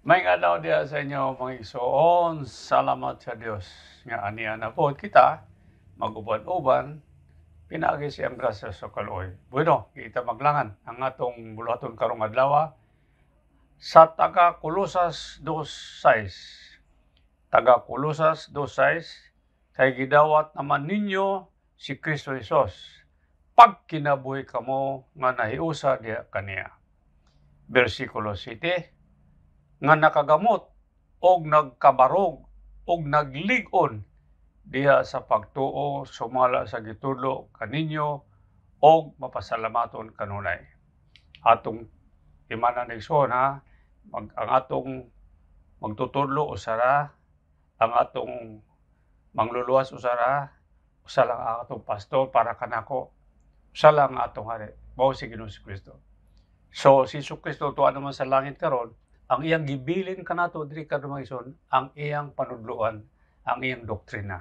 Maayong adlaw diha sa inyo mga igsoon. Salamat sa Dios nga aniya na po kita mag-uban-uban pinaagi siyang grasya sa kaluoy. Bueno, kita maglangan ang atong buluhaton karong adlaw sa taga Colosas 2:6. Taga Colosas 2:6 kay gidawat naman ninyo si Kristo Hesus pag kinabuhi kamo nga nahiusa diha kaniya. Bersikulo 7, nga nakagamot og nagkabarog og naglig-on diha sa pagtuo sumala sa gitudlo kaninyo og mapasalamaton kanunay. Atong imanan igsoon ang atong magtutudlo usara, ang atong mangluluwas usara, usa lang ang atong pastor para kanako, usa lang ang atong hari, mao si Ginoong Kristo. So si Kristo tuwa naman sa langit karon, ang iyang gibilin kanato diri kadto mga igsoon, ang iyang panudloan, ang iyang doktrina.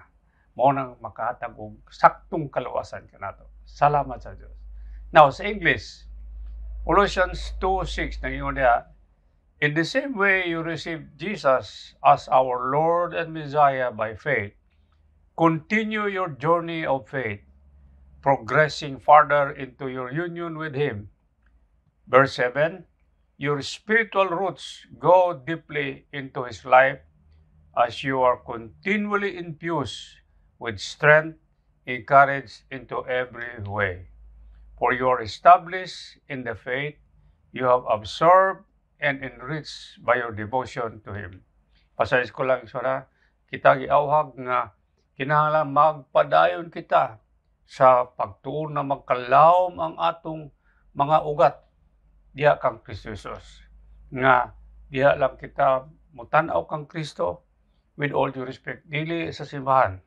Mao nang makahatag og saktong kaluwasan kanato. Salamat sa Dios. Now sa English, Colossians 2:6 nangingon diha, in the same way you received Jesus as our Lord and Messiah by faith, continue your journey of faith, progressing further into your union with Him. Verse 7, your spiritual roots go deeply into His life as you are continually infused with strength, encouraged into every way. For you are established in the faith you have absorbed and enriched by your devotion to Him. Pasayos ko lang sura, kita giawhag nga kinahanglan magpadayon kita sa pagtuon na magkalawom ang atong mga ugat diha kang Kristo Jesus. Nga diha lang kita mutan-aw kang Kristo with all due respect, dili sa simbahan,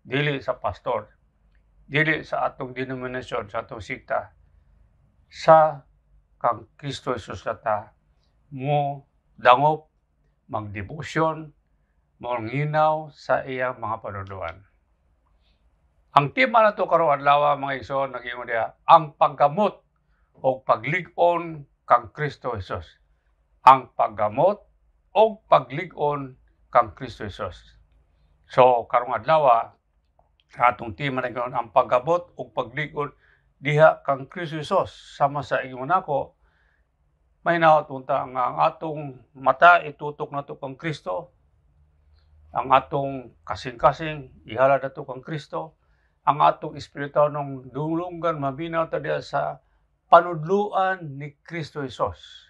dili sa pastor, dili sa atong denominasyon, sa atong sikta, sa kang Kristo Jesus ta mo dangop, magdebosyon, manginaw sa iyang mga panudloan. Ang tema nato karong adlaw mga igsoon nag-ingon diha, ang paggamot o paglig-on kang Kristo Jesus. Ang paggamot o paglig-on kang Kristo Jesus. So karong adlaw atong tema na gawon ang paggamot o paglig-on diha kang Kristo Jesus. Sama sa ingon nako, may natunta nga ang atong mata itutok nato kang Kristo, ang atong kasing-kasing ihalad nato kang Kristo, ang atong espiritual nung dulunggan mabinaw ta diha sa panudluan ni Kristo Jesus.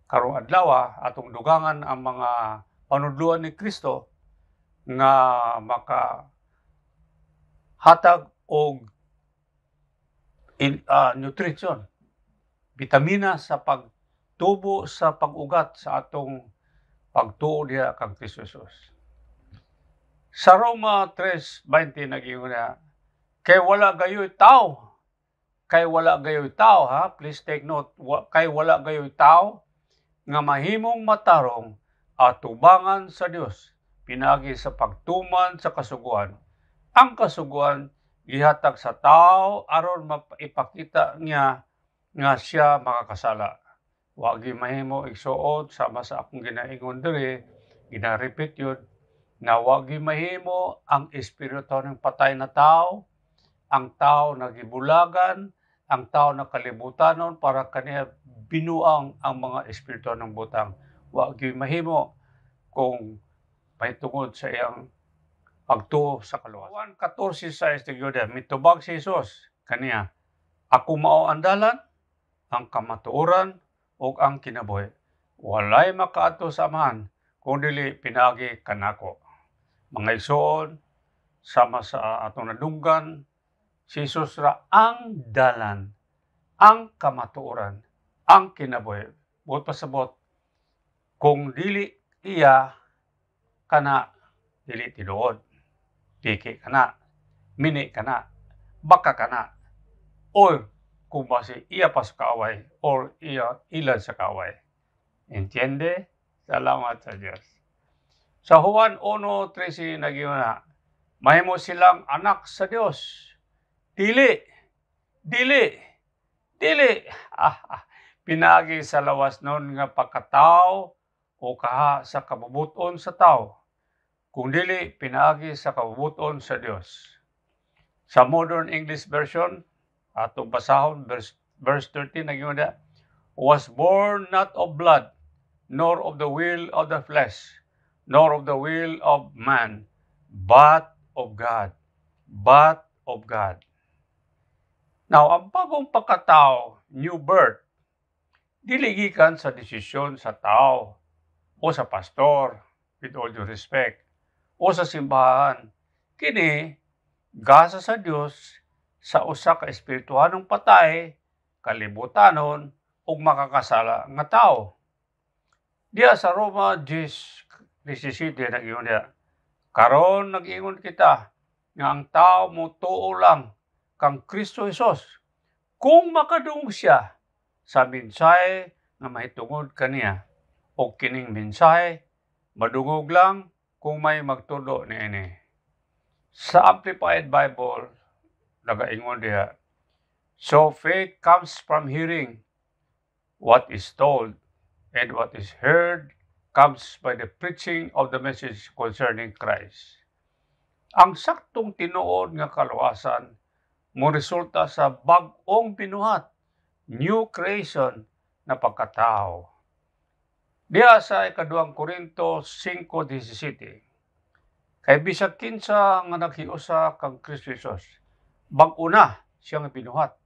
Karong adlaw atong dugangan ang mga panudluan ni Kristo nga maka hatag og nutrition, vitamina sa pagtubo sa pag-ugat sa atong pagtuo diha kang Kristo Jesus. Sa Roma 3:20 nag-ingon na, kay wala gayoy tao, please take note, kay wala gayoy tao nga mahimong matarong at tubangan sa Dios pinagi sa pagtuman sa kasuguan. Ang kasuguan gihatag sa tao aron maipakita niya nga siya makakasala. Wa gi mahimo igsuot sama sa akong ginaingon diri, gina-repeat yun, na wa gi mahimo ang espiritu ng patay na tao, ang tao na gibulagan, ang tao na kalibutanon para kaniya binuang ang mga espiritu ng butang. Wa gyud mahimo kung may tungod sa iyang pagtuo sa kaluwas. Juan 14:6 mitubag si Jesus kaniya, ako mao ang dalan, ang kamatuoran ug ang kinabuhi. Walay makaadto sa Amahan kun dili pinaagi kanako. Mga igsoon, sama sa atong nadunggan, si Jesus ra ang dalan, ang kamatuoran, ang kinabuhi. Buot pasabot, kung dili iya kana, dili tinuod, piki kana, mini kana, baka kana, or kung basi iya pa sa kaaway, or iya ilan sa kaaway. Entiende? Salamat sa Diyos. Sa Juan 1:13 nag-ingon na, mahimo silang anak sa Dios. Dili. Pinagi sa lawas nun nga pagkatao o kaha sa kabubuton sa tao, kung dili pinaagi sa kabubuton sa Dios. Sa Modern English Version, atong basahon, verse 13, nagyuna, was born not of blood, nor of the will of the flesh, nor of the will of man, but of God. But of God. Now, ang bagong pagkatao, new birth, dili gikan sa desisyon sa tao o sa pastor, with all due respect, o sa simbahan. Kini, gasa sa Dios sa usa ka espirituhanong patay, kalibutanon, ug makakasala nga tao. Diya sa Roma 10:17 nag-ingon diya, karon nag-ingon kita nga ang tao mo tuo lang kang Kristo Jesus kung makadungog siya sa mensahe nga mahitungod kaniya, o kining mensahe madungog lang kung may magtudo niini. Sa Amplified Bible nagaingon diha, so faith comes from hearing what is told, and what is heard comes by the preaching of the message concerning Christ. Ang saktong tinuod nga kaluwasan mo resulta sa bag-ong binuhat, new creation na pagkatao. Diya sa ikaduhang Korinto 5:17, kay bisag kinsa nga naghiusa kang Kristo Jesus, bag-o na siyang binuhat.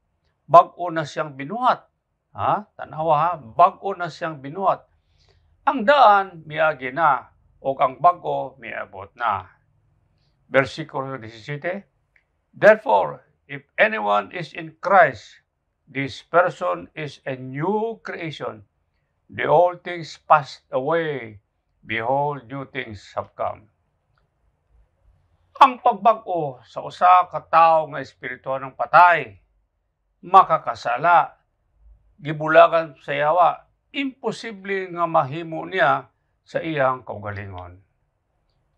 Bag-o na siyang binuhat. Tanawa ha, bag-o na siyang binuhat. Ang daan miagi na, o ang bag-o miabot na. Versikulo 17, therefore, if anyone is in Christ, this person is a new creation. The old things passed away. Behold, new things have come. Ang pagbag-o sa usa ka tawo nga espirituhan ng patay, makakasala, gibulagan sa yawa, imposible nga mahimo niya sa iyang kaugalingon.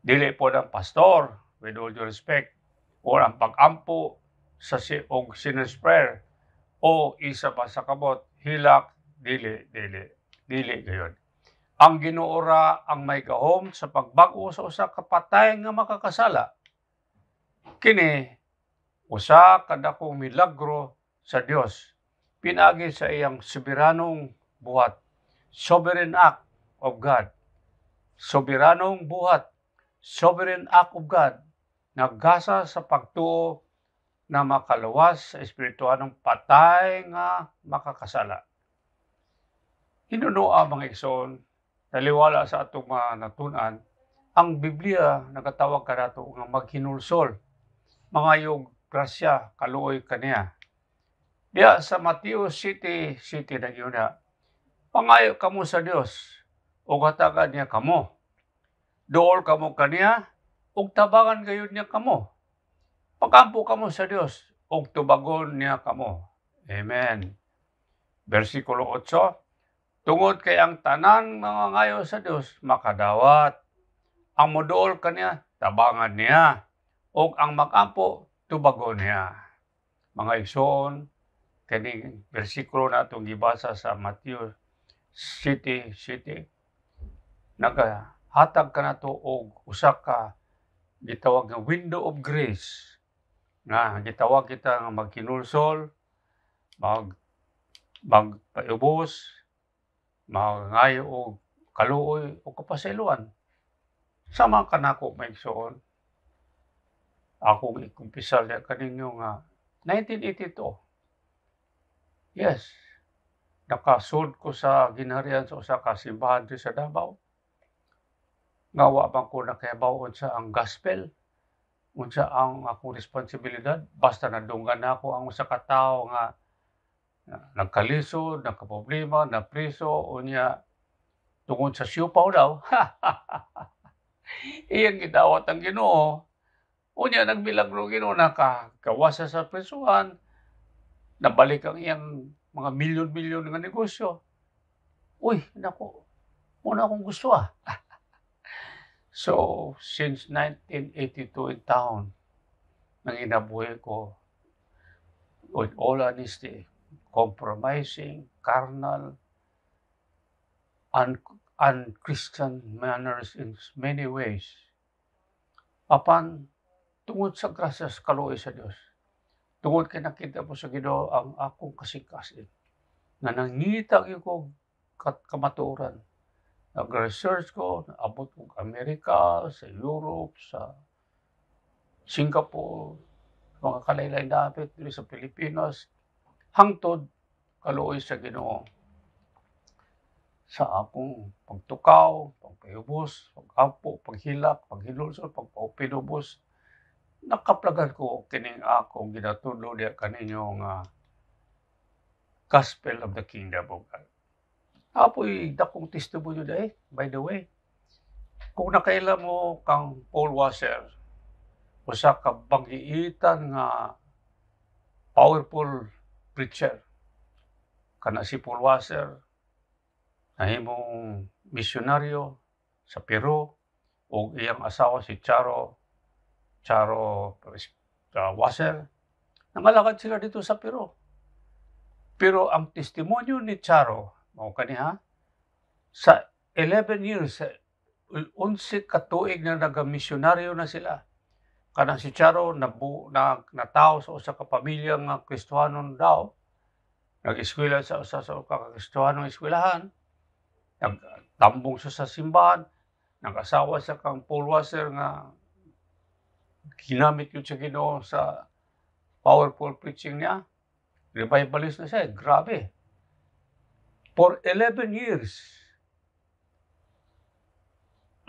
Dili po ng pastor, with all due respect, o ang pag-ampo sa og sinner's prayer, o isa pa sa kabot, hilak, dili gayon. Ang Ginoo ra ang may gahom sa pagbag-o sa usa ka patay nga makakasala. Kini usa ka dakong milagro sa Dios, pinagi sa iyang soberanong buhat, sovereign act of God. Soberanong buhat, sovereign act of God, naggasa sa pagtuo na makaluwas sa espirituhanong patay nga makakasala. Hinunoa mga igsoon, taliwala sa atong mga natunan, ang Biblia nagatawag kanato nga maghinulsol, mangayog grasya, kaluoy kaniya. Diya sa Mateo 7:7 nagyuna, pangayo kamo sa Dios, ug hatagan niya kamo. Duol kamo kaniya, ug tabangan gayud niya kamo. Pagampo kamo sa Dios, ug tubagon niya kamo. Amen. Versikulo 8, tungod kay ang tanan mga ngayo sa Dios makadawat. Ang moduol kaniya, tabangan niya, ug ang magampo, tubagon niya. Mga igsoon, kaning bersikulo na itong gibasa sa Mateo 7:7, nagahatag ka na ito og usa ka gitawag nga window of grace, nga gitawag kita nga magkinulsol, magpaubos, mangayo og kaluoy o kapasayloan. Sama ka nako maigsoon, akong ikumpisal niya kaninyo nga 1982. Yes, nakasud ko sa ginharian sa usa ka simbahan sa Davao. Nga wa man ko nakahibaw unsa ang gospel, unsa ang akong responsibilidad, basta nadunggan ako ang usa ka tawo nga nagkalisod, nagkaproblema, napriso, unya tungod sa siupaw daw. Iyang gidawat ang Ginoo. Unya nagmilagro Ginoo, nakagawas sa prisuhan, nabalik ang iyang mga milyon-milyon nga negosyo. Uy, nako, muna akong gusto So, since 1982 in town, nang inabuhay ko, with all honesty, compromising, carnal, unchristian manners in many ways. Apan tungod sa grasya sa kaluoy sa Dios, tungod kay nakita ko sa Ginoo ang akong kasikasin, nga nangita gyud ko kamatuoran. Nag-research ko, naabot ko Amerika, sa Europe, sa Singapore, mga kalaylay dapit diri sa Pilipinas, hangtod kaluoy sa Ginoo. Sa akong pagtukaw, pagpahubos, pag-ampo, paghilak, paghilulsol, pagpapinubos, nakaplagan ko kining akong ginatudlo diya kaninyo nga Gospel of the Kingdom of God. Apoy dakong testimonyo dai, by the way. Kung nakaila mo kang Paul Washer, usa ka banggiitan nga powerful preacher. Kana si Paul Washer, nahimong misyonaryo sa Peru, o iyang asawa si Charo Washer. Nangalakad sila dito sa Peru. Pero ang testimonyo ni Charo, mao kaniha, sa 11 years, 11 katuig na nagamisyonaryo na sila. Kanang si Charo natawo sa usa ka pamilya nga Kristiyanon daw, nag-eskwela sa usa sa Kristiyanong eskwelahan, nagtambong siya sa simbahan, nag-asawa siya kang Paul Washer nga ginamit yun sa Ginoo sa powerful preaching niya. Revivalist na siya, grabe. For 11 years,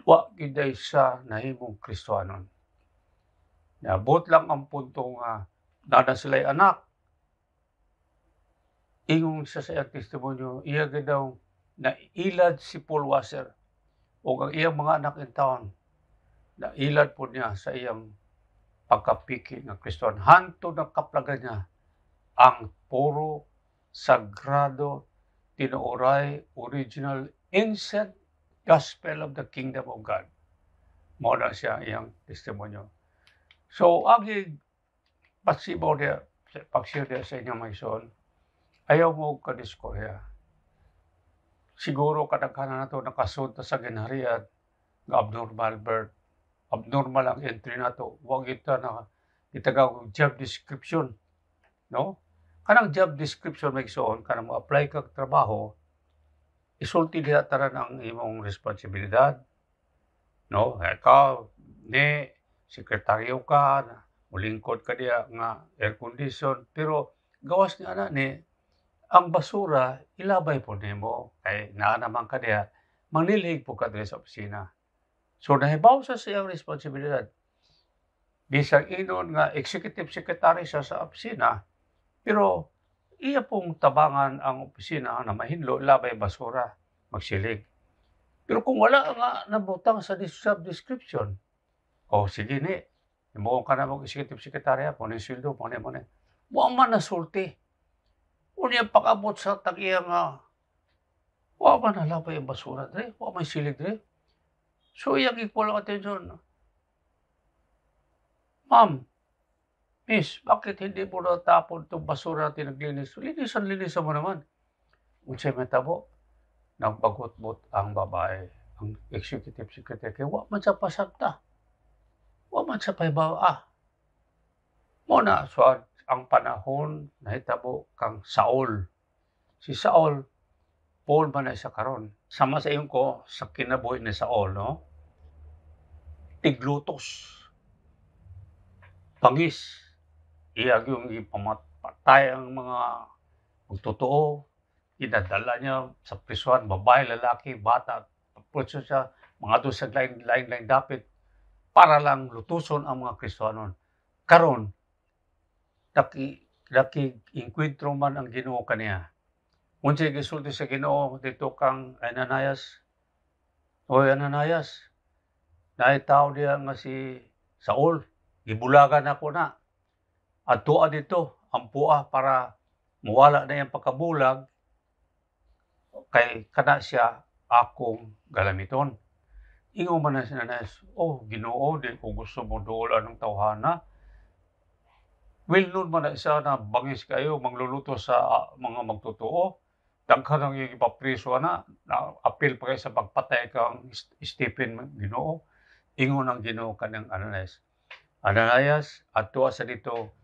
wa giday siya nahimong Kristiyanon. Naabot lang ang punto nga nada sila'y anak. Ingon siya sa iyang testimonyo, iya daw na ilad si Paul Washer o ang iyang mga anak in town, na ilad po niya sa iyang pagkapiki ng Kristiyan. Hanto na kaplagan niya ang puro sagrado, tinuoray, original, ancient gospel of the kingdom of God. Mao na siya iyang testimonyo. So, agi pagsibaw niya, pag-share niya sa inyong mga ison, ayaw mo kadiskorya. Siguro kadaghanan na ito nakasunta sa ginharian ng abnormal birth. Abnormal ang entry na ito. Huwag ito na itagawag job description. No? Kanang job description may ison, kanang mo-apply kag trabaho, isulti diha taran ang imong responsibilidad. No? Ikaw, ni sekretaryo ka, mulingkod ka diya nga air condition, pero gawas nga na ni, ang basura, ilabay po nimo kay naa naman ka diya, manilhig po ka diya sa opisina. So, nahibaw sa siyang responsibilidad. Bisang inon nga executive secretary siya sa opisina, pero iya pong tabangan ang opisina na mahinlo, labay basura, magsilig. Pero kung wala nga nabutang sa job description, o sige ni, imuong ka na mag-executive secretary, punin sildo, punin. Wa man nasulti. Unya pag-abot sa tag-iya nga, wa man nalabay ang basura dre, wa may silig dre. So iyang equal attention. Ma'am, miss, bakit hindi mo natapon itong basura natin naglinis? Linisan mo naman. Unsay matabo, nagbagot-bot ang babae, ang executive secretary, kaya wa man sa pasagta. Wa man sa paibawa. Muna, so ang panahon nahitabo kang Saul. Si Saul, Paul man na isa karon. Sama sa iyon ko sa kinabuhi ni Saul, no? Tiglutos. Pangis. Iyag yung ipapatay ang mga magtotoo. Inadala niya sa prisuhan, babae, lalaki, bata. Pagputso siya, mga doon sa lain-lain dapit para lang lutuson ang mga Kristiyanon. Karon, naki-inkwentro man ang Ginoo kaniya. Unsay gisulti sa Ginoo dito kang Ananias. Oy Ananias, naay tao diya nga si Saul, gibulagan ako na. Adtoa dito ang puwa para mawala na yung pagkabulag kay kana siya akong galamiton. Ingon man na si Ananias, oh Ginoo, di ko gusto mo duolan ng tawhana. Well, noon man na isa na bangis kayo, mangluluto sa mga magtotoo. daghan ang ipapriso na apil pa kay sa pagpatay kang Stephen Ginoo. Ingon ang Ginoo kanang Ananias, Ananias, adto sa dito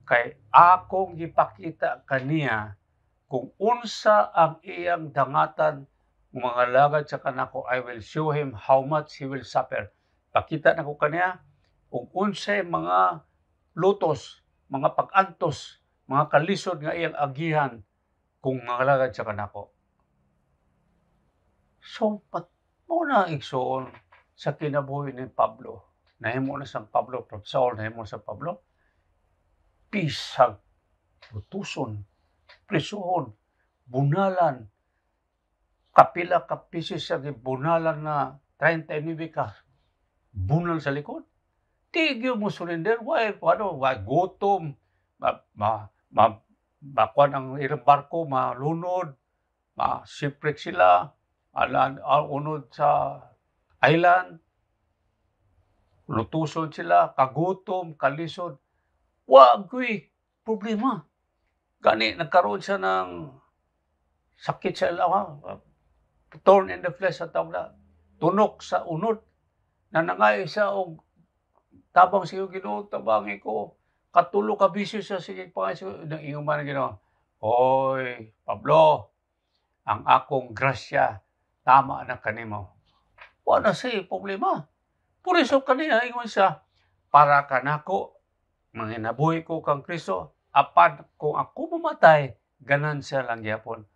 kay akong gipakita kaniya kung unsa ang iyang dangatan mga lagad sa kanako. I will show him how much he will suffer. Pakita nako kaniya kung unsay mga lutos, mga pag-antos, mga kalisod nga iyang agihan kung mangalagad sa kanako. So, mo na igsoon sa kinabuhi ni Pablo. Nahimo na sang Pablo, from Saul, nahimo sa Pablo. Pisag, lutuson, prisuhon, bunalan, kapila ka pisis sa bunalan na 39 ka, bunal sa likod. Tigyo mo surrender, why gutom, makuan ang ilang barko, malunod, shipwreck sila, unod sa island, lutuson sila, kagutom, kalisod. Wagoy problema. Gani, nagkaroon siya ng sakit sa ilaw, thorn in the flesh sa tawag na, tunok sa unod, na nangay siya og tabang siyo Ginoo, tabangi ko, katulo ka bisyo siya, sige pangayo, nang inguman na Ginoo, oy, Pablo, ang akong grasya, tama na kanimo. Wala siya problema. Puriso kaniya, ingon siya, para kanako, manginabuhi ko kang Kristo, apan kung ako mamatay, ganansya lang yapon.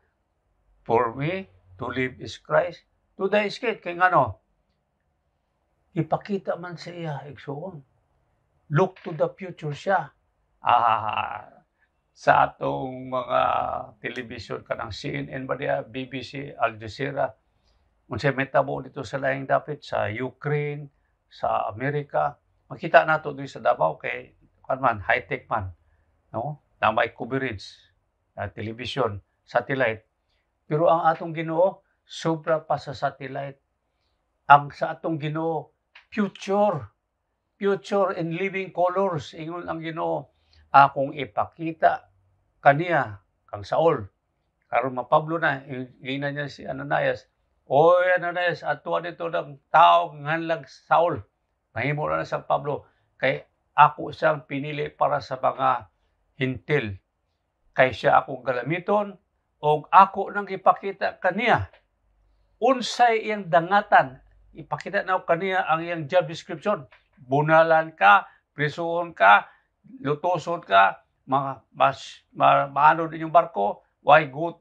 For me, to live is Christ, to die is gain. Kaya ngano, ipakita man sa iya, igsoon. Look to the future siya. Sa atong mga television, kanang CNN ba diya, BBC, Al Jazeera, unsay metabo dito sa laing dapit, sa Ukraine, sa Amerika, makita nato dito sa Davao, kay man, high-tech man, no? Na may coverage, television, satellite. Pero ang atong Ginoo, sobra pa sa satellite. Ang sa atong Ginoo, future in living colors. Ingon ang Ginoo, akong ipakita kaniya, kang Saul. Karon mapablo na, ina niya si Ananias, oy Ananias, ato dito ng tao nganlag Saul. Mahimo na sa Pablo, kay ako siyang pinili para sa mga hintil. Kay siya akong galamiton, o ako nang ipakita kaniya. Unsay iyang dangatan, ipakita na kaniya ang iyang job description. Bunalan ka, prisuhon ka, lutuson ka, maano din yung barko,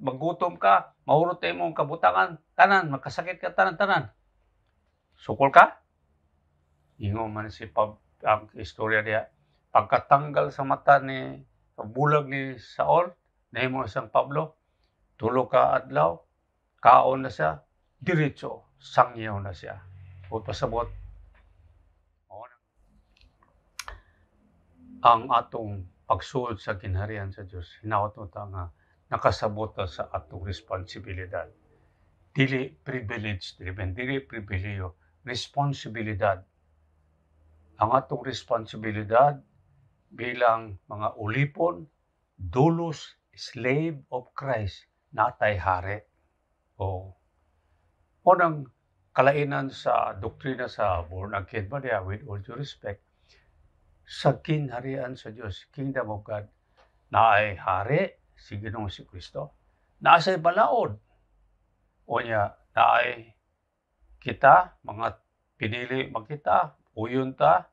magutom ka, mahurot tayo mong kabutangan, tanan, magkasakit ka, tanan. Sukol ka? Ingo man si ang istorya niya. Pagkatanggal sa mata ni, bulag ni Saul, nahimo sang Pablo, tulo ka adlaw, kaon na siya, diretso, sangyaw na siya. O pasabot, ang atong pagsuod sa kinaharian sa Dios, hinawat mo nga nakasabot sa atong responsibilidad. Dili privilege, dili pribileyo, responsibilidad. Ang atong responsibilidad bilang mga ulipon, dulos, slave of Christ, natay hari. O unang kalainan sa doktrina sa born again ba niya, with all due respect, sa kinharian sa Diyos, kingdom of God, naay hari, si Ginoong si Kristo, naasay balaod. O niya, naay kita, mga pinili magkita, uyon ta,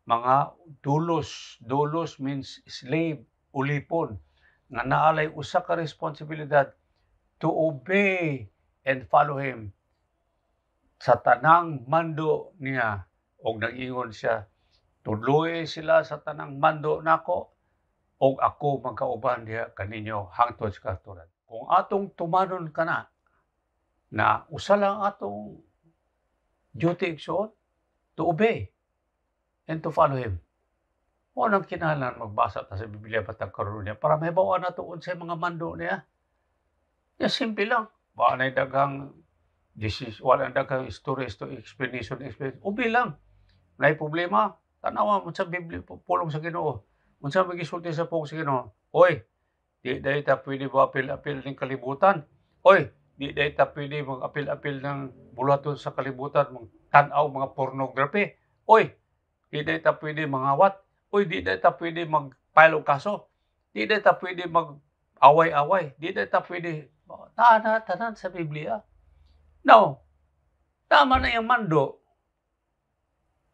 mga dulos. Dulos means slave, ulipon, nga naalay usa ka responsibilidad to obey and follow Him. Sa tanang mando niya, o nag-ingon siya, tuloy sila sa tanang mando nako, o ako magkauban diha kaninyo hangtod sa katuran. Kung atong tumanon ka na usa lang atong duty igsoon, to obey and to follow Him. O nang kinahanglan magbasa ta sa Biblia batag karon niya para mahibaw-an nato unsay mga mando niya. Ya simple lang. Wa nay daghang wala daghang stories to explanation. Obey lang. Nay problema, tanawa mo sa Biblia, pulong sa Ginoo. Unsa may gisulti sa pulong sa Ginoo? Oy, di ta pwede ba apil ning kalibutan. Oy, di day ta pwede mag-apil-apil ng bulaton sa kalibutan, magtan-aw mga pornography. Oy, di day ta pwede mangawat. Uy, di day ta pwede mag-file og kaso. Di day ta pwede mag-away-away. Di day ta pwede naa na tanan sa Biblia. Now, tama na yang mando.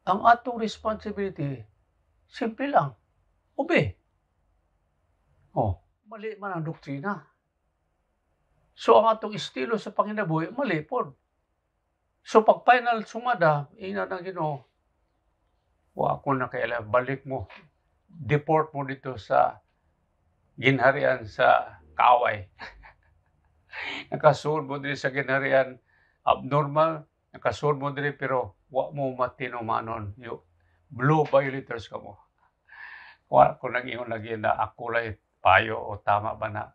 Ang atong responsibility, simple lang, obey. Oh, mali man ang doktrina. So, ang atong estilo sa panginabuhi, mali pod. So, pag final sumada, ina ng Ginoo, wa ko na kailan, balik mo, deport mo dito sa ginharian sa kaaway. Nakasul mo diri sa ginharian abnormal, nakasul mo diri pero wa mo matinumanon. You blue violators ka mo. Wa ko nang ingon lagi na ako lay payo o tama ba na.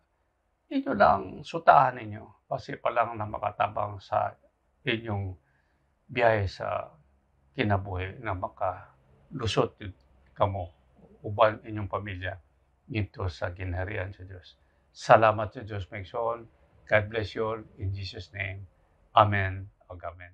Inyo lang sutahan ninyo. Kasi pa lang na makatabang sa inyong biyahe sa kinabuhi na makalusot yun kamo uban inyong pamilya dito sa ginharian sa Diyos. Salamat sa Diyos, Maigsoon. God bless you all in Jesus' name. Amen. Amen.